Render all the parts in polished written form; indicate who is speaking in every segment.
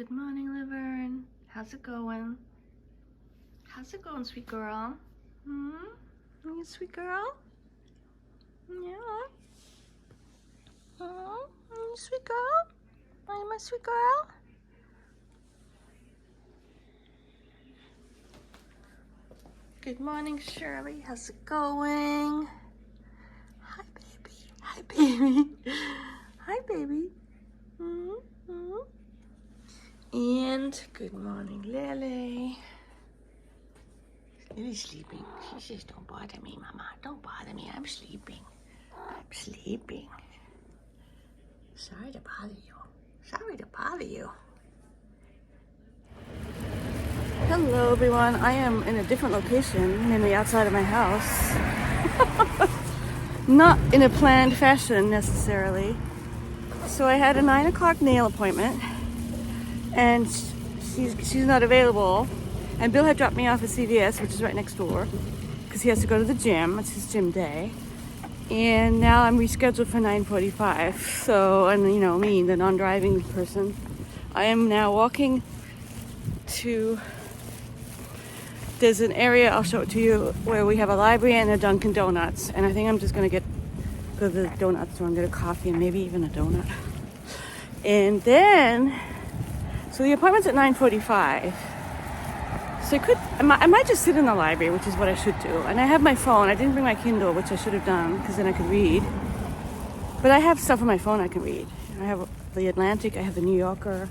Speaker 1: Good morning, Laverne. How's it going? How's it going, sweet girl? Are you a sweet girl? Yeah. Are you a sweet girl? Are you my sweet girl? Good morning, Shirley. How's it going? Hi, baby. Hi, baby. Hi, baby. And good morning, Lily. Lily's sleeping. She says, don't bother me, Mama. Don't bother me. I'm sleeping. I'm sleeping. Sorry to bother you. Sorry to bother you. Hello, everyone. I am in a different location, mainly outside of my house. Not in a planned fashion, necessarily. So I had a 9 o'clock nail appointment, and she's not available. And Bill had dropped me off at CVS, which is right next door, because he has to go to the gym. It's his gym day. And now I'm rescheduled for 9:45. So, and you know me, the non-driving person, I am now walking to, there's an area, I'll show it to you, where we have a library and a Dunkin' Donuts. And I think I'm just gonna go to the donut store and get a coffee and maybe even a donut. And then, so the appointment's at 9:45. So I might just sit in the library, which is what I should do. And I have my phone. I didn't bring my Kindle, which I should have done, because then I could read. But I have stuff on my phone I can read. I have the Atlantic, I have the New Yorker.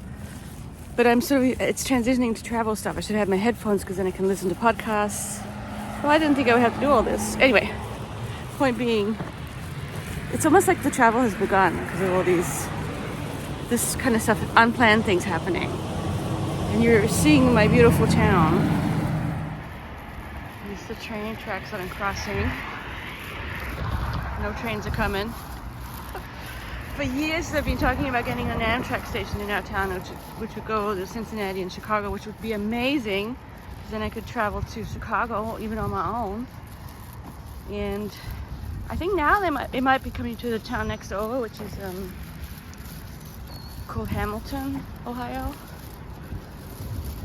Speaker 1: But it's transitioning to travel stuff. I should have my headphones, because then I can listen to podcasts. Well, I didn't think I would have to do all this. Anyway, point being, it's almost like the travel has begun, because of all this kind of stuff, unplanned things happening. And you're seeing my beautiful town. These are the train tracks that I'm crossing. No trains are coming. For years they've been talking about getting an Amtrak station in our town, which would go to Cincinnati and Chicago, which would be amazing. Then I could travel to Chicago even on my own. And I think now they might be coming to the town next over, which is called Hamilton, Ohio.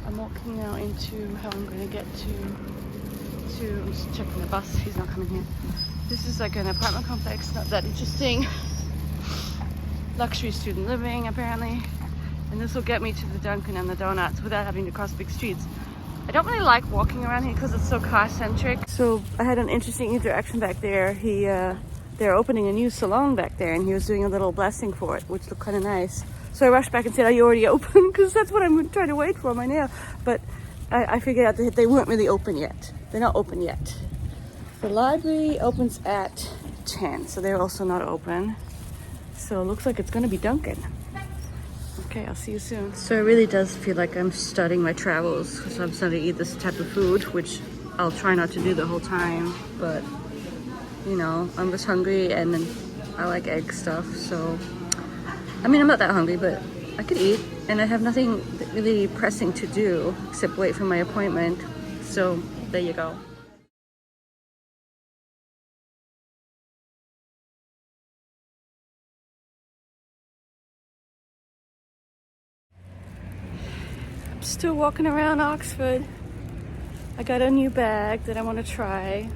Speaker 1: I'm walking now into how I'm going to get to I'm just checking the bus. He's not coming here. This is like an apartment complex, not that interesting. Luxury student living, apparently. And this will get me to the Dunkin' and the Donuts without having to cross big streets. I don't really like walking around here because it's so car-centric. So I had an interesting interaction back there. They're opening a new salon back there, and he was doing a little blessing for it, which looked kind of nice. So I rushed back and said, are you already open? Because that's what I'm trying to wait for, my nail. But I figured out that they weren't really open yet. They're not open yet. The library opens at 10, so they're also not open. So it looks like it's going to be Dunkin'. Okay, I'll see you soon. So it really does feel like I'm starting my travels, because I'm starting to eat this type of food, which I'll try not to do the whole time. But, you know, I'm just hungry, and then I like egg stuff, so... I mean, I'm not that hungry, but I could eat, and I have nothing really pressing to do except wait for my appointment. So there you go. I'm still walking around Oxford. I got a new bag that I want to try,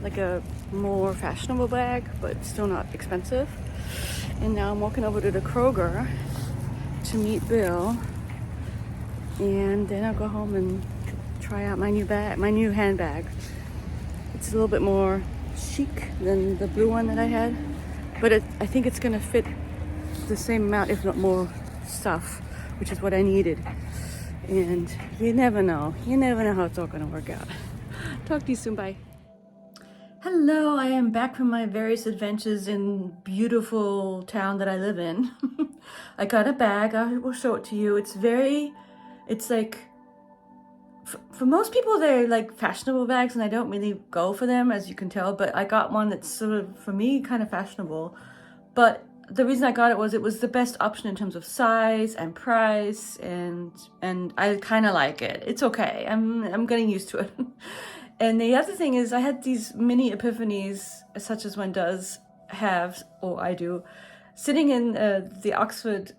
Speaker 1: like a more fashionable bag, but still not expensive. And now I'm walking over to the Kroger to meet Bill, and then I'll go home and try out my new handbag. It's a little bit more chic than the blue one that I had, but I think it's gonna fit the same amount, if not more stuff, which is what I needed. And you never know how it's all gonna work out. Talk to you soon, bye. Hello, I am back from my various adventures in beautiful town that I live in. I got a bag, I will show it to you. It's like, for most people they're like fashionable bags, and I don't really go for them, as you can tell, but I got one that's sort of, for me, kind of fashionable. But the reason I got it was the best option in terms of size and price, and I kind of like it. It's okay, I'm getting used to it. And the other thing is, I had these mini epiphanies, such as one does have, or I do, sitting in the Oxford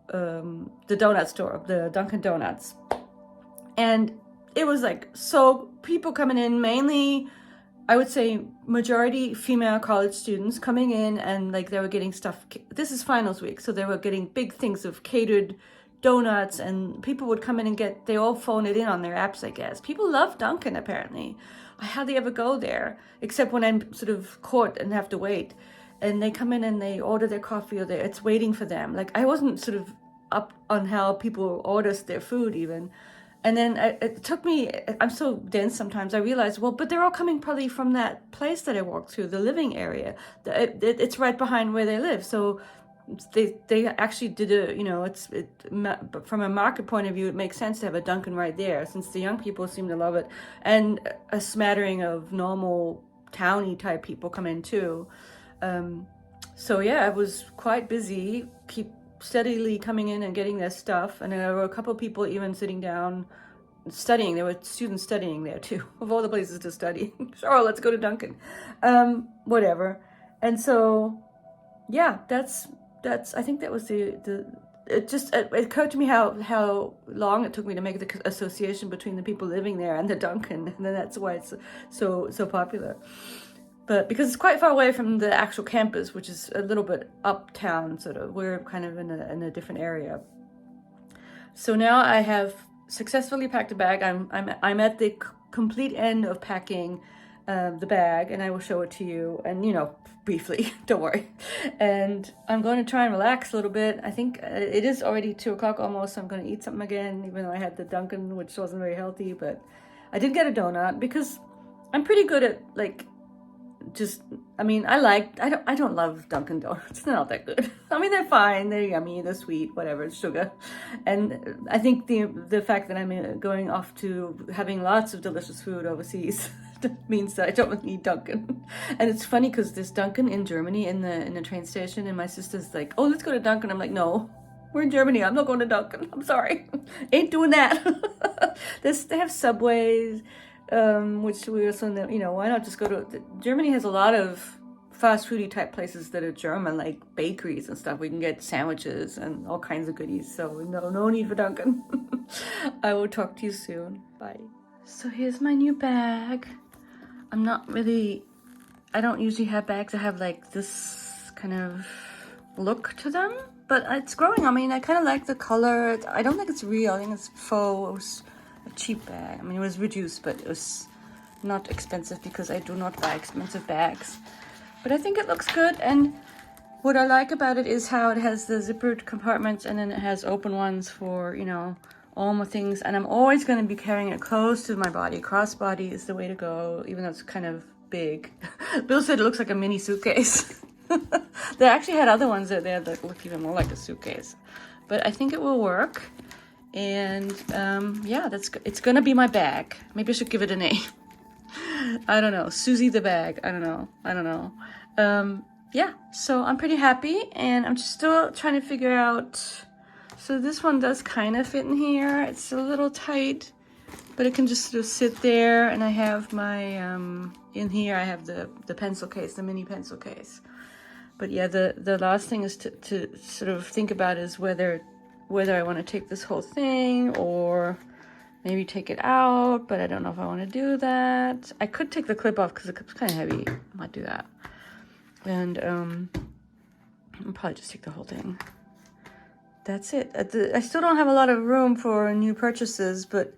Speaker 1: the donut store, the Dunkin' Donuts. And it was like, so people coming in, mainly, I would say majority female college students coming in, and like they were getting stuff. This is finals week, so they were getting big things of catered donuts, and people would come in and they all phone it in on their apps, I guess. People love Dunkin' apparently. I hardly ever go there, except when I'm sort of caught and have to wait. And they come in and they order their coffee, or it's waiting for them. Like, I wasn't sort of up on how people order their food even. And then it took me, I'm so dense sometimes, I realized, well, but they're all coming probably from that place that I walked through, the living area. It's right behind where they live. So they actually did from a market point of view, it makes sense to have a Dunkin' right there, since the young people seem to love it. And a smattering of normal towny type people come in too. So yeah, I was quite busy, keep steadily coming in and getting their stuff. And there were a couple of people even sitting down studying. There were students studying there too, of all the places to study. Sure, let's go to Dunkin'. Whatever. And so yeah, that's I think that was it occurred to me how long it took me to make the association between the people living there and the Dunkin', and then that's why it's so popular. But because it's quite far away from the actual campus, which is a little bit uptown, sort of, we're kind of in a different area. So now I have successfully packed a bag. I'm at the complete end of packing the bag, and I will show it to you, and briefly, don't worry. And I'm going to try and relax a little bit. I think it is already 2:00 almost, so I'm going to eat something again, even though I had the Dunkin', which wasn't very healthy. But I did get a donut because I'm pretty good at I don't love Dunkin' Donuts. They're not that good. I mean, they're fine. They're yummy. They're sweet. Whatever. It's sugar. And I think the fact that I'm going off to having lots of delicious food overseas means that I don't really need Dunkin'. And it's funny because there's Dunkin' in Germany in the train station, and my sister's like, "Oh, let's go to Dunkin'." I'm like, "No, we're in Germany. I'm not going to Dunkin'. I'm sorry, ain't doing that." They have Subways. Which we also know, why not just go to Germany has a lot of fast foody type places that are German, like bakeries and stuff. We can get sandwiches and all kinds of goodies. So no need for Dunkin'. I will talk to you soon. Bye. So here's my new bag. I don't usually have bags that have like this kind of look to them, but it's growing on me, and I kind of like the color. I don't think it's real. I think it's faux. It was a cheap bag. I mean, it was reduced, but it was not expensive because I do not buy expensive bags. But I think it looks good, and what I like about it is how it has the zippered compartments, and then it has open ones for, all my things. And I'm always going to be carrying it close to my body. Crossbody is the way to go, even though it's kind of big. Bill said it looks like a mini suitcase. They actually had other ones that looked even more like a suitcase. But I think it will work. And yeah, it's gonna be my bag. Maybe I should give it a name. I don't know. Susie the bag. I don't know. Yeah, so I'm pretty happy, and I'm just still trying to figure out. So this one does kind of fit in here. It's a little tight, but it can just sort of sit there. And I have my in here I have the pencil case, the mini pencil case. But yeah, the last thing is to sort of think about is whether I want to take this whole thing or maybe take it out, but I don't know if I want to do that. I could take the clip off because the clip's kind of heavy. I might do that. And I'll probably just take the whole thing. That's it. I still don't have a lot of room for new purchases, but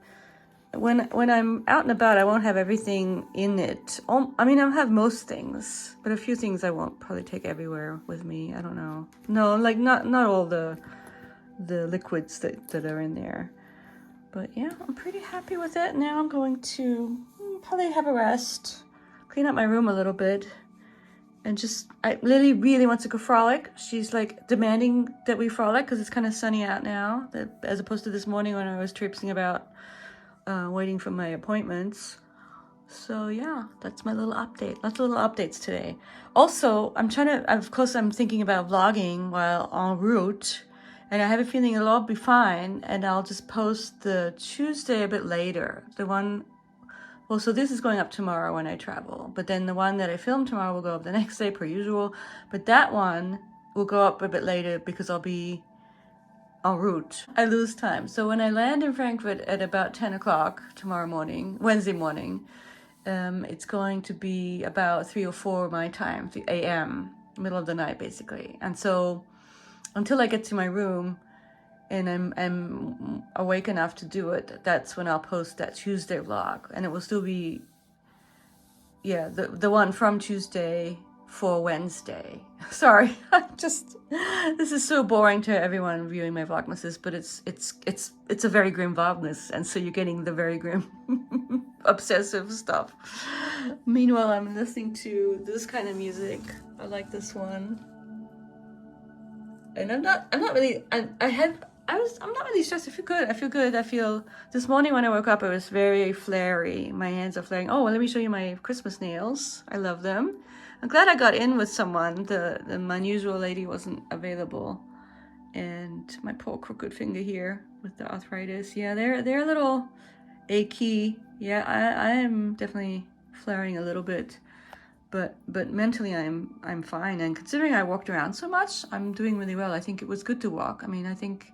Speaker 1: when I'm out and about, I won't have everything in it. I mean, I'll have most things, but a few things I won't probably take everywhere with me. I don't know. No, like not all the liquids that are in there. But yeah, I'm pretty happy with it. Now I'm going to probably have a rest, clean up my room a little bit, and Lily really wants to go frolic. She's like demanding that we frolic because it's kind of sunny out now, as opposed to this morning when I was traipsing about waiting for my appointments. So yeah, that's my little update. Lots of little updates today. Also, I'm thinking about vlogging while en route. And I have a feeling it'll all be fine, and I'll just post the Tuesday a bit later. So this is going up tomorrow when I travel, but then the one that I filmed tomorrow will go up the next day per usual, but that one will go up a bit later because I'll be en route. I lose time. So when I land in Frankfurt at about 10 o'clock tomorrow morning, Wednesday morning, it's going to be about 3 or 4 my time, 3 a.m., middle of the night basically. And so until I get to my room and I'm awake enough to do it, that's when I'll post that Tuesday vlog. And it will still be, yeah, the one from Tuesday for Wednesday. Sorry, this is so boring to everyone viewing my Vlogmases, but it's a very grim Vlogmas, and so you're getting the very grim obsessive stuff. Meanwhile, I'm listening to this kind of music. I like this one. And I'm not really stressed. I feel good. I feel this morning when I woke up, it was very flary. My hands are flaring. Oh, well, let me show you my Christmas nails. I love them. I'm glad I got in with someone. My unusual lady wasn't available. And my poor crooked finger here with the arthritis. Yeah, they're a little achy. Yeah, I am definitely flaring a little bit. But mentally I'm fine, and considering I walked around so much, I'm doing really well. I think it was good to walk. I mean, I think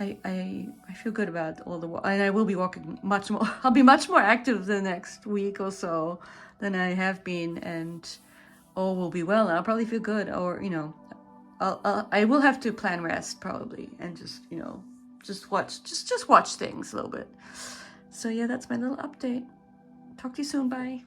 Speaker 1: I feel good about all the walk, and I will be walking much more. I'll be much more active the next week or so than I have been, and all will be well. And I'll probably feel good, or I will have to plan rest probably, and just watch things a little bit. So yeah, that's my little update. Talk to you soon. Bye.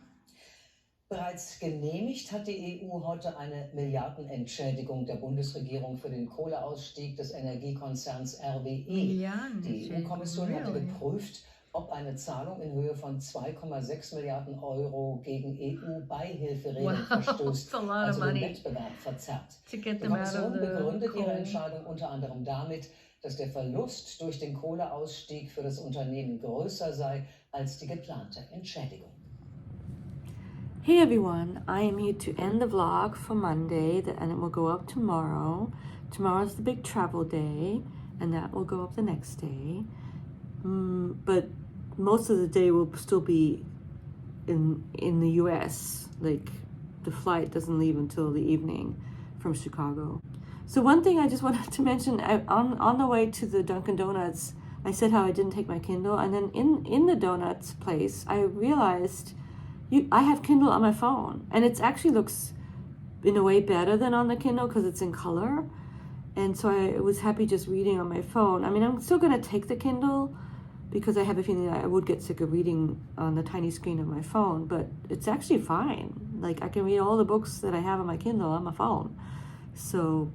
Speaker 2: Bereits genehmigt hat die EU heute eine Milliardenentschädigung der Bundesregierung für den Kohleausstieg des Energiekonzerns RWE. Die EU-Kommission hatte geprüft, ob eine Zahlung in Höhe von 2,6 Milliarden Euro gegen EU-Beihilferegeln verstößt, also den Wettbewerb verzerrt. Die Kommission begründet ihre Entscheidung unter anderem damit, dass der Verlust durch den Kohleausstieg für das Unternehmen größer sei als die geplante Entschädigung.
Speaker 1: Hey everyone, I am here to end the vlog for Monday, and it will go up tomorrow. Tomorrow's the big travel day, and that will go up the next day. But most of the day will still be in the US. Like, the flight doesn't leave until the evening from Chicago. So one thing I just wanted to mention, on the way to the Dunkin' Donuts, I said how I didn't take my Kindle, and then in the donuts place, I realized I have Kindle on my phone, and it actually looks in a way better than on the Kindle because it's in color. And so I was happy just reading on my phone. I mean, I'm still going to take the Kindle because I have a feeling that I would get sick of reading on the tiny screen of my phone, but it's actually fine. Like, I can read all the books that I have on my Kindle on my phone. So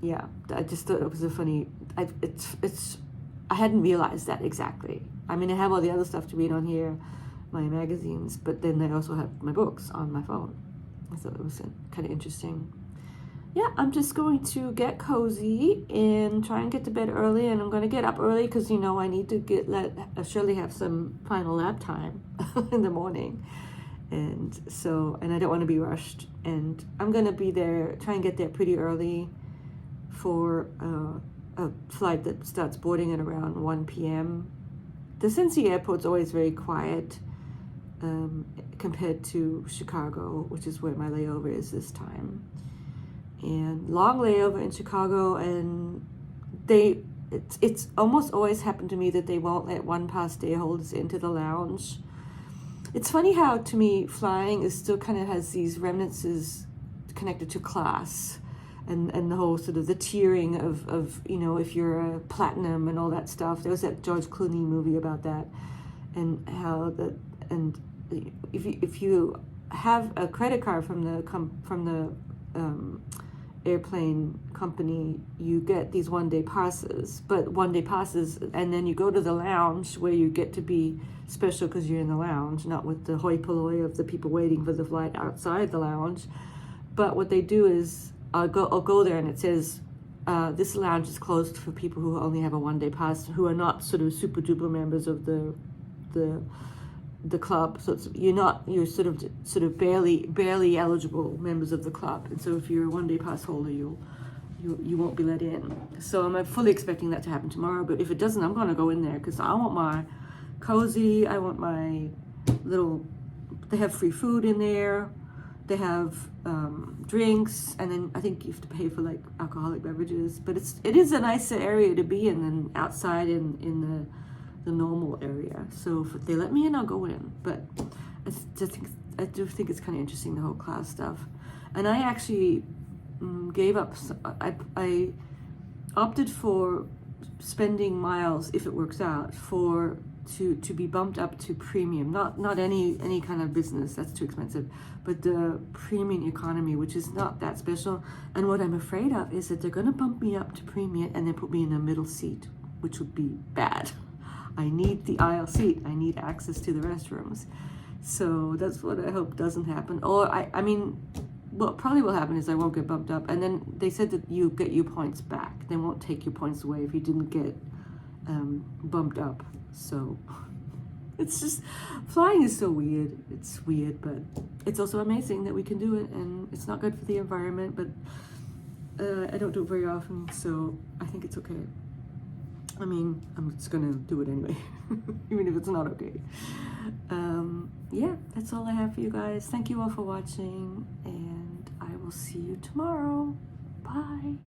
Speaker 1: yeah, I just thought it was a funny, I hadn't realized that exactly. I mean, I have all the other stuff to read on here, my magazines, but then I also have my books on my phone. I thought it was kind of interesting. Yeah, I'm just going to get cozy and try and get to bed early, and I'm going to get up early because, I need to let Shirley have some final lab time in the morning. And I don't want to be rushed. And I'm going to be there, try and get there pretty early for a flight that starts boarding at around 1 p.m. The Cincy airport's always very quiet compared to Chicago, which is where my layover is this time. And long layover in Chicago, and it's almost always happened to me that they won't let one-pass day holders into the lounge. It's funny how, to me, flying is still kind of has these remnants connected to class, and the whole sort of the tiering of if you're a platinum and all that stuff. There was that George Clooney movie about that, and how if you have a credit card from the airplane company, you get these one-day passes, and then you go to the lounge where you get to be special because you're in the lounge, not with the hoi polloi of the people waiting for the flight outside the lounge. But what they do is I'll go there, and it says this lounge is closed for people who only have a one-day pass, who are not sort of super duper members of the club. So you're sort of barely eligible members of the club. And so if you're a one-day pass holder, you won't be let in. So I'm fully expecting that to happen tomorrow. But if it doesn't, I'm going to go in there because I want my cozy. I want my little. They have free food in there,
Speaker 3: they have drinks, and then I think you have to pay for like alcoholic beverages. But it is a nicer area to be in than outside in the normal area. So if they let me in, I'll go in. But I do think it's kind of interesting, the whole class stuff. And I actually gave up. I opted for spending miles, if it works out, to be bumped up to premium. Not any kind of business, that's too expensive, but the premium economy, which is not that special. And what I'm afraid of is that they're going to bump me up to premium and then put me in a middle seat, which would be bad. I need the aisle seat. I need access to the restrooms. So that's what I hope doesn't happen. Or I mean, what probably will happen is I won't get bumped up. And then they said that you get your points back. They won't take your points away if you didn't get bumped up. So it's just, flying is so weird. It's weird, but it's also amazing that we can do it. And it's not good for the environment, but I don't do it very often, so I think it's okay. I mean, I'm just gonna do it anyway, even if it's not okay. Yeah, that's all I have for you guys. Thank you all for watching, and I will see you tomorrow. Bye.